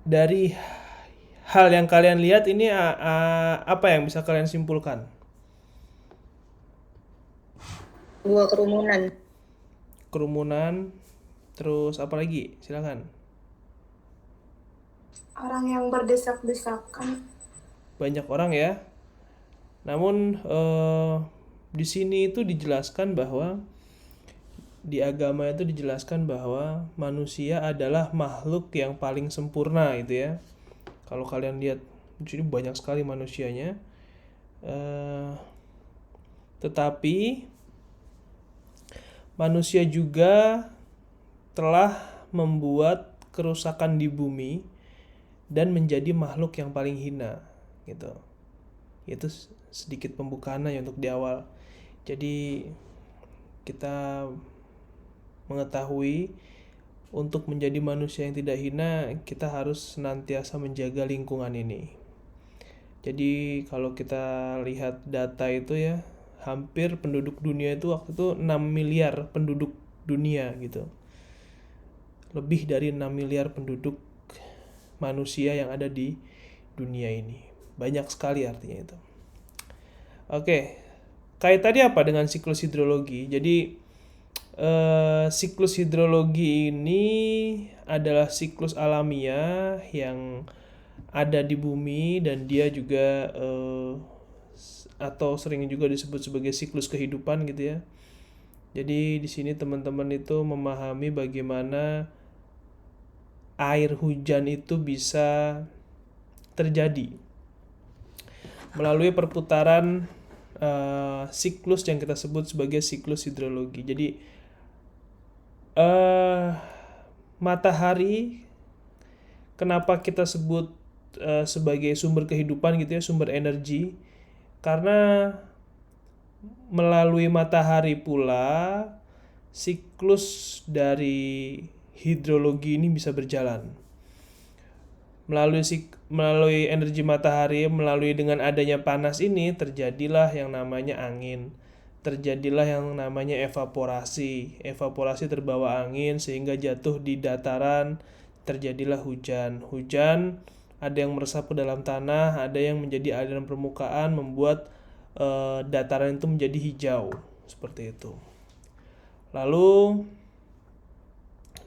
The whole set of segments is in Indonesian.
Dari hal yang kalian lihat ini apa yang bisa kalian simpulkan? Dua kerumunan. Kerumunan, terus apa lagi? Silakan. Orang yang berdesak-desakan. Banyak orang ya. Namun di sini itu dijelaskan bahwa di agama itu dijelaskan bahwa manusia adalah makhluk yang paling sempurna itu ya. Kalau kalian lihat di sini banyak sekali manusianya. Eh, tetapi manusia juga telah membuat kerusakan di bumi dan menjadi makhluk yang paling hina gitu. Itu sedikit pembukaannya ya untuk di awal. Jadi kita mengetahui untuk menjadi manusia yang tidak hina, kita harus senantiasa menjaga lingkungan ini. Jadi kalau kita lihat data itu ya, hampir penduduk dunia itu waktu itu 6 miliar penduduk dunia gitu. Lebih dari 6 miliar penduduk manusia yang ada di dunia ini. Banyak sekali artinya itu. Oke, kaitannya apa dengan siklus hidrologi? Jadi siklus hidrologi ini adalah siklus alamiah yang ada di bumi dan dia juga atau sering juga disebut sebagai siklus kehidupan gitu ya. Jadi di sini teman-teman itu memahami bagaimana air hujan itu bisa terjadi melalui perputaran siklus yang kita sebut sebagai siklus hidrologi. Jadi eh matahari kenapa kita sebut sebagai sumber kehidupan gitu ya, sumber energi? Karena melalui matahari pula siklus dari hidrologi ini bisa berjalan. Melalui energi matahari, melalui dengan adanya panas ini terjadilah yang namanya angin. Terjadilah yang namanya evaporasi. Evaporasi terbawa angin sehingga jatuh di dataran, terjadilah hujan. Hujan ada yang meresap ke dalam tanah, ada yang menjadi aliran permukaan membuat dataran itu menjadi hijau seperti itu. Lalu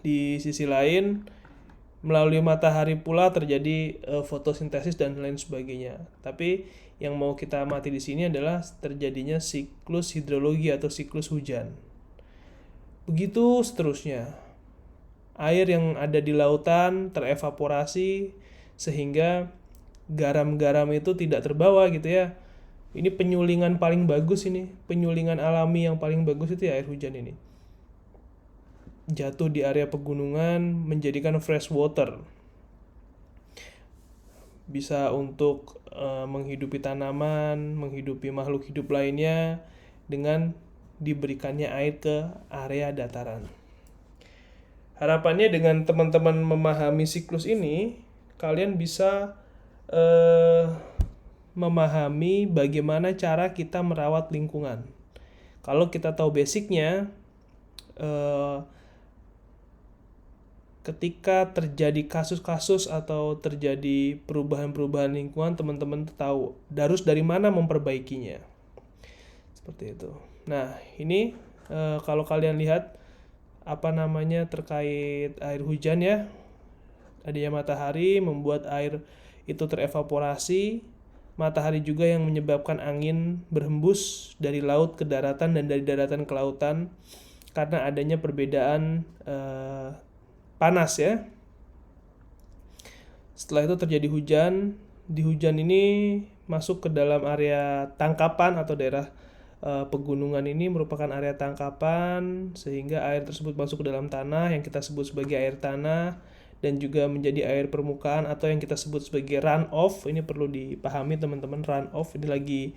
di sisi lain melalui matahari pula terjadi fotosintesis dan lain sebagainya. Tapi yang mau kita amati di sini adalah terjadinya siklus hidrologi atau siklus hujan. Begitu seterusnya. Air yang ada di lautan terevaporasi sehingga garam-garam itu tidak terbawa gitu ya. Ini penyulingan paling bagus ini, penyulingan alami yang paling bagus itu ya air hujan ini. Jatuh di area pegunungan menjadikan fresh water. Bisa untuk menghidupi tanaman, menghidupi makhluk hidup lainnya dengan diberikannya air ke area dataran. Harapannya dengan teman-teman memahami siklus ini, kalian bisa eh, memahami bagaimana cara kita merawat lingkungan. Kalau kita tahu basicnya, eh, ketika terjadi kasus-kasus atau terjadi perubahan-perubahan lingkungan, teman-teman tahu harus dari mana memperbaikinya. Seperti itu. Nah, ini kalau kalian lihat apa namanya terkait air hujan ya, adanya matahari membuat air itu terevaporasi. Matahari juga yang menyebabkan angin berhembus dari laut ke daratan dan dari daratan ke lautan karena adanya perbedaan panas ya. Setelah itu terjadi hujan. Di hujan ini masuk ke dalam area tangkapan atau daerah pegunungan ini merupakan area tangkapan sehingga air tersebut masuk ke dalam tanah yang kita sebut sebagai air tanah dan juga menjadi air permukaan atau yang kita sebut sebagai runoff. Ini perlu dipahami teman-teman, runoff ini lagi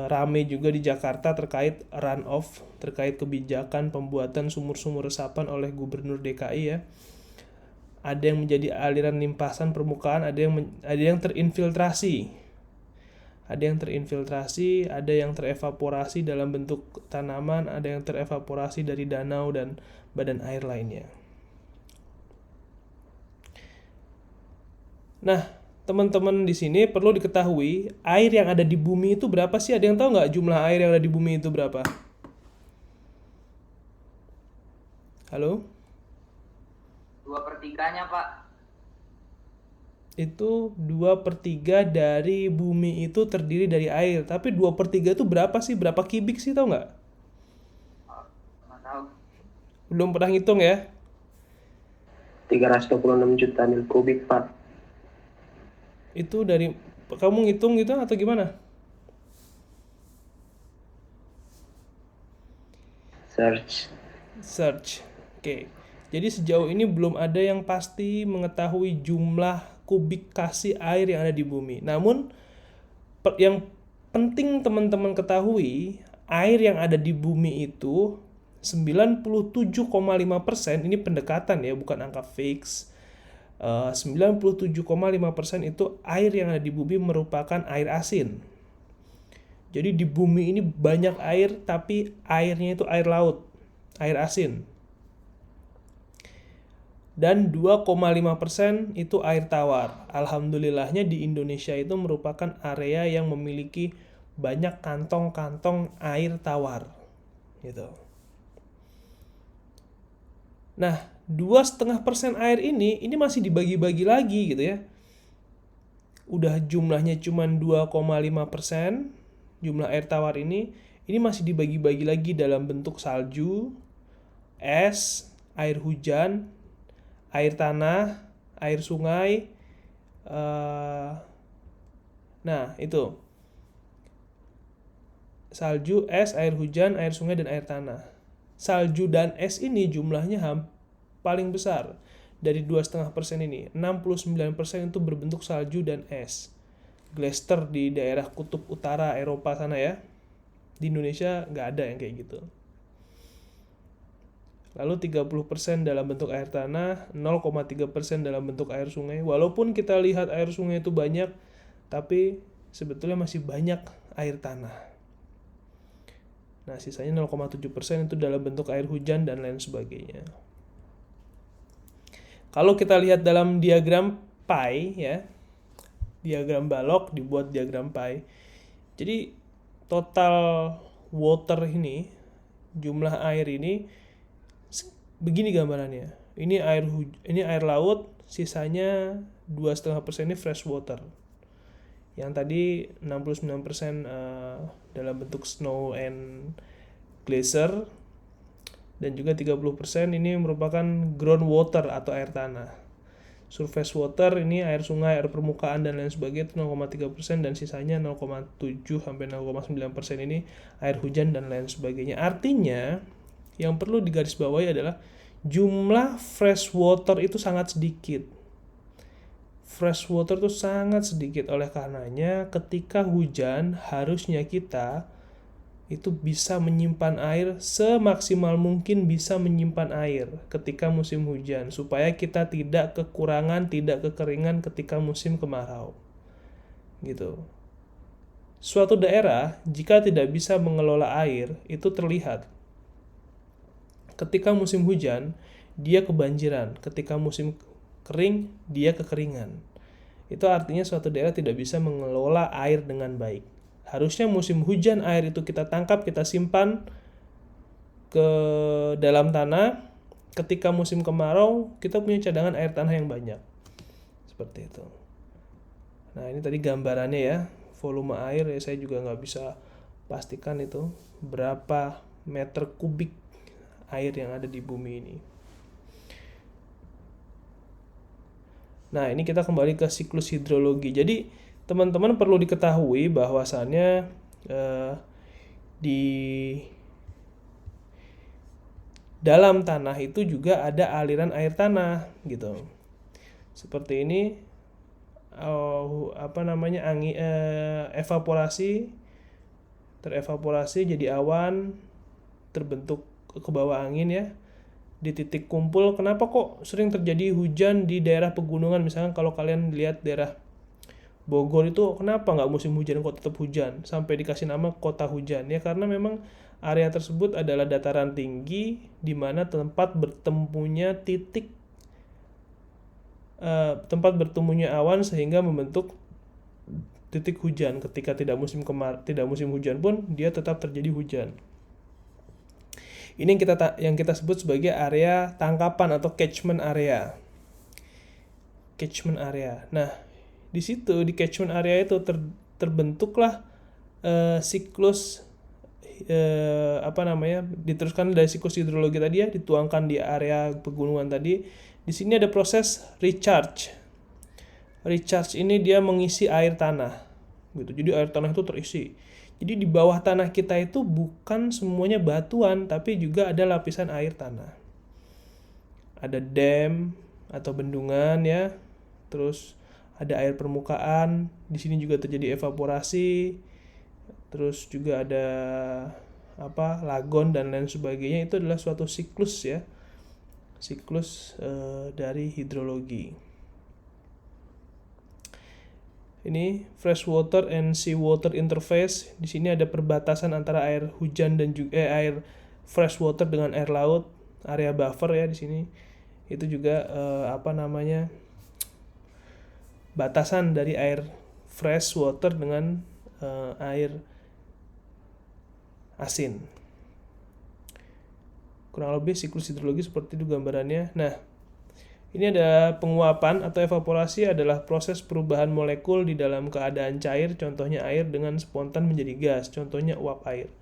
rame juga di Jakarta terkait runoff, terkait kebijakan pembuatan sumur-sumur resapan oleh Gubernur DKI ya. Ada yang menjadi aliran limpasan permukaan, ada yang terinfiltrasi. Ada yang terevaporasi dalam bentuk tanaman, ada yang terevaporasi dari danau dan badan air lainnya. Nah, teman-teman di sini perlu diketahui air yang ada di bumi itu berapa sih? Ada yang tahu nggak jumlah air yang ada di bumi itu berapa? Halo? 2/3-nya, Pak. Itu 2/3 dari bumi itu terdiri dari air. Tapi 2/3 itu berapa sih? Berapa kubik sih, tahu nggak? Oh, nggak tahu. Belum pernah ngitung ya? 326 juta mil kubik, Pak. Itu dari kamu ngitung gitu atau gimana? Search. Oke. Jadi sejauh ini belum ada yang pasti mengetahui jumlah kubikasi air yang ada di bumi. Namun yang penting teman-teman ketahui, air yang ada di bumi itu 97,5%, ini pendekatan ya, bukan angka fix. 97,5% itu air yang ada di bumi merupakan air asin. Jadi di bumi ini banyak air, tapi airnya itu air laut, air asin. Dan 2,5% itu air tawar. Alhamdulillahnya di Indonesia itu merupakan area yang memiliki banyak kantong-kantong air tawar. Gitu. Nah, 2,5% air ini masih dibagi-bagi lagi gitu ya. Udah jumlahnya cuma 2,5%, jumlah air tawar ini masih dibagi-bagi lagi dalam bentuk salju, es, air hujan, air tanah, air sungai. Nah, itu. Salju, es, air hujan, air sungai, dan air tanah. Salju dan es ini jumlahnya paling besar dari 2,5% ini. 69% itu berbentuk salju dan es. Glacier di daerah kutub utara Eropa sana ya. Di Indonesia nggak ada yang kayak gitu. Lalu 30% dalam bentuk air tanah, 0,3% dalam bentuk air sungai. Walaupun kita lihat air sungai itu banyak, tapi sebetulnya masih banyak air tanah. Nah, sisanya 0,7% itu dalam bentuk air hujan dan lain sebagainya. Kalau kita lihat dalam diagram pie ya, diagram balok dibuat diagram pie. Jadi total water ini, jumlah air ini begini gambarannya. Ini air laut, sisanya 2,5% ini fresh water. Yang tadi 69% dalam bentuk snow and glacier, dan juga 30% ini merupakan ground water atau air tanah. Surface water ini air sungai, air permukaan dan lain sebagainya 0,3%, dan sisanya 0,7 sampai 0,9% ini air hujan dan lain sebagainya. Artinya yang perlu digarisbawahi adalah jumlah fresh water itu sangat sedikit. Fresh water itu sangat sedikit, oleh karenanya ketika hujan harusnya kita itu bisa menyimpan air semaksimal mungkin, bisa menyimpan air ketika musim hujan supaya kita tidak kekurangan, tidak kekeringan ketika musim kemarau. Gitu. Suatu daerah jika tidak bisa mengelola air itu terlihat. Ketika musim hujan dia kebanjiran, ketika musim kering dia kekeringan. Itu artinya suatu daerah tidak bisa mengelola air dengan baik. Harusnya musim hujan air itu kita tangkap, kita simpan ke dalam tanah. Ketika musim kemarau kita punya cadangan air tanah yang banyak. Seperti itu. Nah, ini tadi gambarannya ya, volume air ya, saya juga nggak bisa pastikan itu berapa meter kubik air yang ada di bumi ini. Nah, ini kita kembali ke siklus hidrologi. Jadi, teman-teman perlu diketahui bahwasannya di dalam tanah itu juga ada aliran air tanah gitu. Seperti ini evaporasi, terevaporasi jadi awan, terbentuk ke bawah angin ya. Di titik kumpul, kenapa kok sering terjadi hujan di daerah pegunungan? Misalkan kalau kalian lihat daerah Bogor itu, kenapa nggak musim hujan kok tetap hujan? Sampai dikasih nama kota hujan. Ya karena memang area tersebut adalah dataran tinggi di mana tempat bertemunya titik tempat bertemunya awan sehingga membentuk titik hujan. Ketika tidak musim hujan pun dia tetap terjadi hujan. Ini yang kita sebut sebagai area tangkapan atau catchment area. Catchment area. Nah, di situ di catchment area itu terbentuklah siklus diteruskan dari siklus hidrologi tadi ya, dituangkan di area pegunungan tadi. Di sini ada proses recharge. Recharge ini dia mengisi air tanah gitu. Jadi air tanah itu terisi. Jadi di bawah tanah kita itu bukan semuanya batuan, tapi juga ada lapisan air tanah. Ada dam atau bendungan ya. Terus ada air permukaan. Di sini juga terjadi evaporasi. Terus juga ada lagon dan lain sebagainya. Itu adalah suatu siklus ya. Siklus dari hidrologi. Ini freshwater and seawater interface. Di sini ada perbatasan antara air hujan dan juga air freshwater dengan air laut, area buffer ya di sini. Itu juga batasan dari air freshwater dengan air asin. Kurang lebih siklus hidrologi seperti itu gambarannya. Nah, ini ada penguapan atau evaporasi adalah proses perubahan molekul di dalam keadaan cair, contohnya air dengan spontan menjadi gas, contohnya uap air.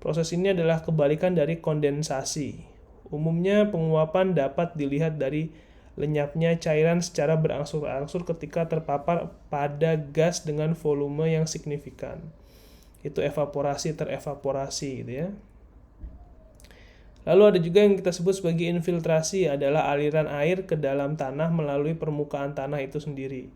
Proses ini adalah kebalikan dari kondensasi. Umumnya penguapan dapat dilihat dari lenyapnya cairan secara berangsur-angsur ketika terpapar pada gas dengan volume yang signifikan. Itu evaporasi terevaporasi gitu ya. Lalu ada juga yang kita sebut sebagai infiltrasi, adalah aliran air ke dalam tanah melalui permukaan tanah itu sendiri.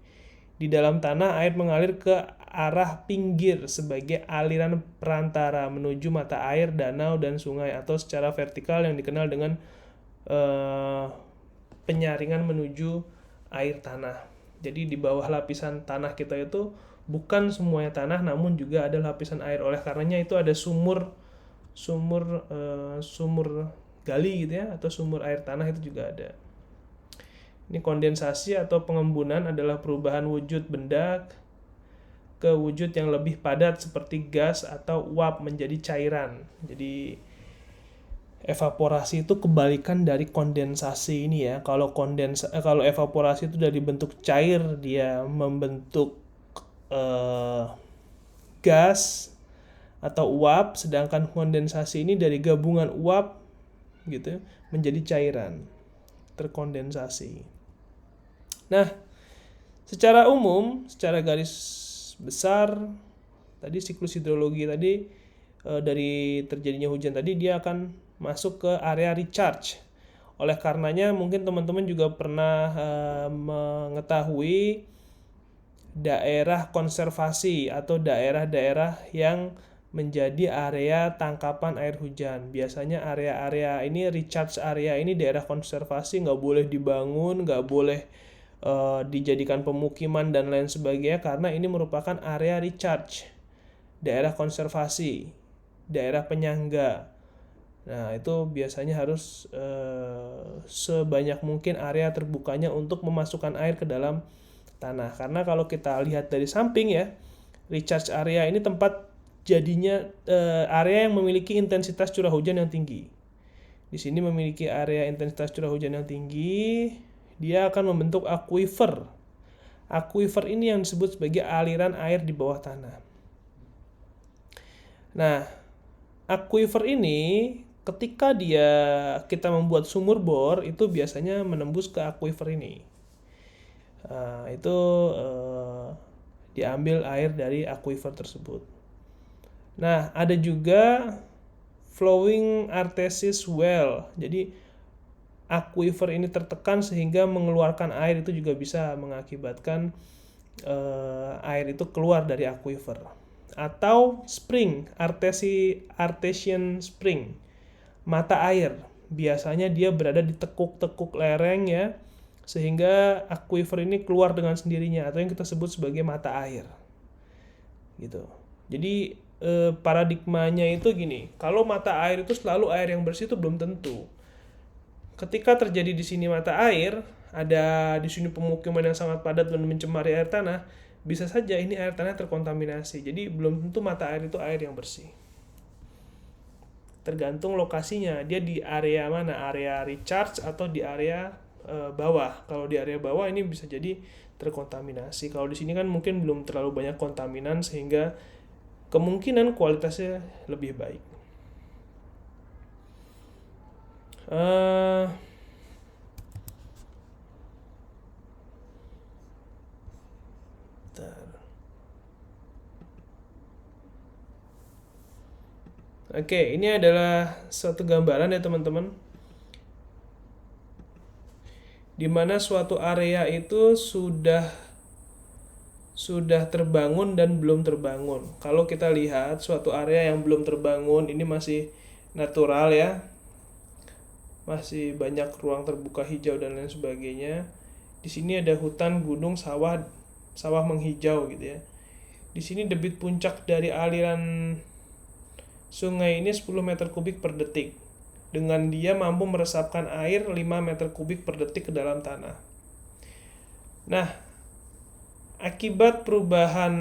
Di dalam tanah, air mengalir ke arah pinggir sebagai aliran perantara menuju mata air, danau, dan sungai, atau secara vertikal yang dikenal dengan penyaringan menuju air tanah. Jadi di bawah lapisan tanah kita itu bukan semuanya tanah, namun juga ada lapisan air. Oleh karenanya itu ada sumur gali gitu ya, atau sumur air tanah itu juga ada. Ini kondensasi atau pengembunan adalah perubahan wujud benda ke wujud yang lebih padat seperti gas atau uap menjadi cairan. Jadi evaporasi itu kebalikan dari kondensasi ini ya. Kalau evaporasi itu dari bentuk cair, dia membentuk gas atau uap, sedangkan kondensasi ini dari gabungan uap gitu menjadi cairan, terkondensasi. Nah, secara umum, secara garis besar tadi siklus hidrologi tadi dari terjadinya hujan tadi dia akan masuk ke area recharge. Oleh karenanya mungkin teman-teman juga pernah mengetahui daerah konservasi atau daerah-daerah yang menjadi area tangkapan air hujan. Biasanya area-area ini, recharge area ini, daerah konservasi, nggak boleh dibangun, nggak boleh dijadikan pemukiman dan lain sebagainya, karena ini merupakan area recharge, daerah konservasi, daerah penyangga. Nah, itu biasanya harus sebanyak mungkin area terbukanya untuk memasukkan air ke dalam tanah. Karena kalau kita lihat dari samping ya, recharge area ini tempat jadinya area yang memiliki intensitas curah hujan yang tinggi. Di sini memiliki area intensitas curah hujan yang tinggi, dia akan membentuk aquifer. Aquifer ini yang disebut sebagai aliran air di bawah tanah. Nah, aquifer ini ketika kita membuat sumur bor, itu biasanya menembus ke aquifer ini. Itu diambil air dari aquifer tersebut. Nah, ada juga flowing artesian well. Jadi aquifer ini tertekan sehingga mengeluarkan air, itu juga bisa mengakibatkan air itu keluar dari aquifer. Atau spring, artesian spring, mata air. Biasanya dia berada di tekuk-tekuk lereng ya, sehingga aquifer ini keluar dengan sendirinya, atau yang kita sebut sebagai mata air. Gitu. Jadi paradigmanya itu gini, kalau mata air itu selalu air yang bersih itu belum tentu. Ketika terjadi di sini mata air, ada di sini pemukiman yang sangat padat dan mencemari air tanah, bisa saja ini air tanah terkontaminasi. Jadi belum tentu mata air itu air yang bersih. Tergantung lokasinya, dia di area mana, area recharge atau di area bawah. Kalau di area bawah ini bisa jadi terkontaminasi. Kalau di sini kan mungkin belum terlalu banyak kontaminan sehingga kemungkinan kualitasnya lebih baik. Oke, ini adalah suatu gambaran ya teman-teman, di mana suatu area itu sudah terbangun dan belum terbangun. Kalau kita lihat suatu area yang belum terbangun, ini masih natural ya, masih banyak ruang terbuka hijau dan lain sebagainya. Di sini ada hutan, gunung, sawah menghijau gitu ya. Di sini debit puncak dari aliran sungai ini 10 meter kubik per detik. Dengan dia mampu meresapkan air 5 meter kubik per detik ke dalam tanah. Nah, akibat perubahan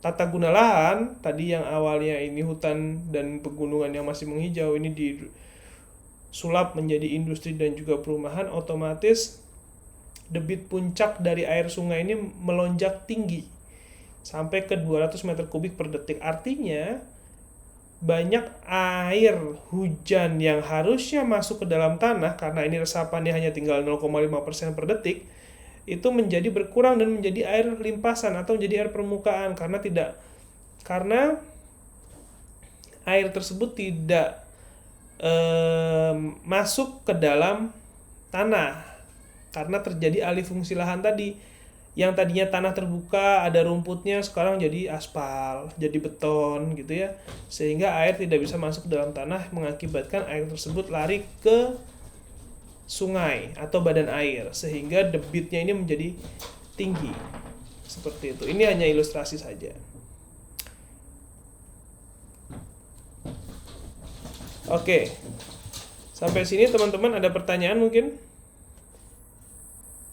tata guna lahan, tadi yang awalnya ini hutan dan pegunungan yang masih menghijau, ini disulap menjadi industri dan juga perumahan, otomatis debit puncak dari air sungai ini melonjak tinggi sampai ke 200 meter kubik per detik. Artinya banyak air hujan yang harusnya masuk ke dalam tanah, karena ini resapannya hanya tinggal 0,5% per detik, itu menjadi berkurang dan menjadi air limpasan atau menjadi air permukaan, karena air tersebut tidak masuk ke dalam tanah karena terjadi alih fungsi lahan tadi. Yang tadinya tanah terbuka, ada rumputnya, sekarang jadi aspal, jadi beton gitu ya. Sehingga air tidak bisa masuk ke dalam tanah, mengakibatkan air tersebut lari ke sungai atau badan air, sehingga debitnya ini menjadi tinggi. Seperti itu. Ini hanya ilustrasi saja. Oke. Sampai sini teman-teman ada pertanyaan mungkin?